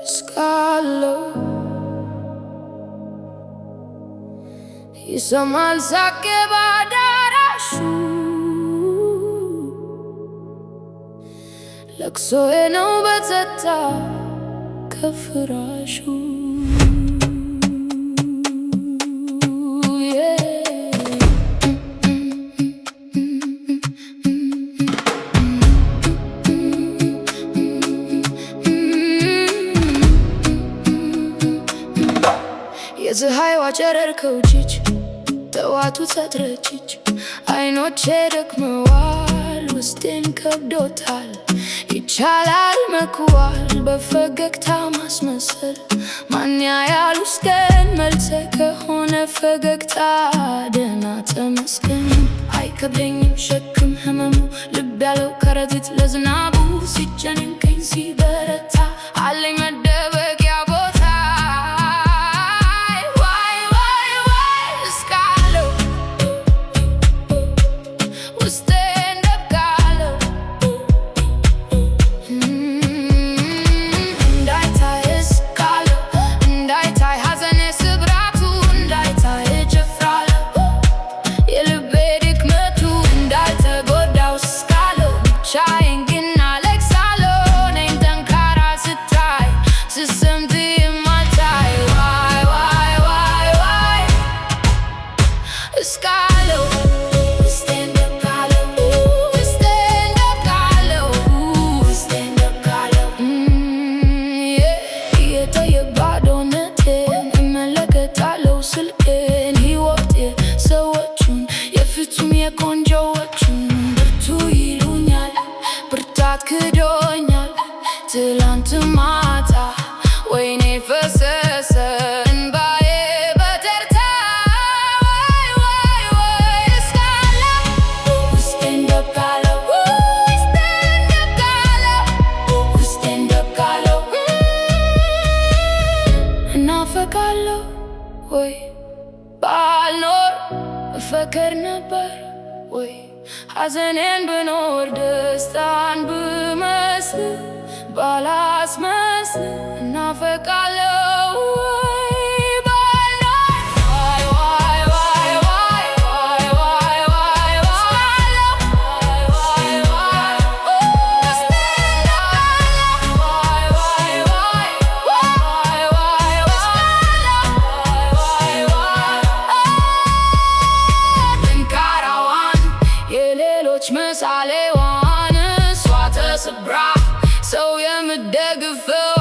Scalo ይሰማል ሳቄ ባዳራሹ ለቅሶዬ ነው በጸጥታ ከፍራሹ የፀሐይዋ ጨረር ከውጭ ጠዋቱ ተትረችች አይኖቼ ደክመዋል ውስጤን ከብዶታል ይቻላል መኩዋል በፈገግታ ማስመሰል ማን ያያል ውስጤን መልሰ ከሆነ ፈገግታ ደህና ተመስገን አይከብደኝም ሸክም ህመሙ ልብ ያለው ከረጢት ለዝናቡ ሲጨንቀኝ ሲበረታ አለኝ መደበቂያ ቦታ ክዶኛል ትላንት ማታ ወይኔ ፈሰሰ እንባዬ በተርታ እስካለው ውስጤን ደብቃለው ውስጤን ደብቃለው እናፈቃለው ወይ ባልኖር እፈከር ነበር ወይ ሐዘኔን ብኖር ደስታን ብመስል ባላስመስል እናፈቃለው ወይ ባልኖር ምሳሌዋን እሷ ተሰብራ ሰው የምትደግፈው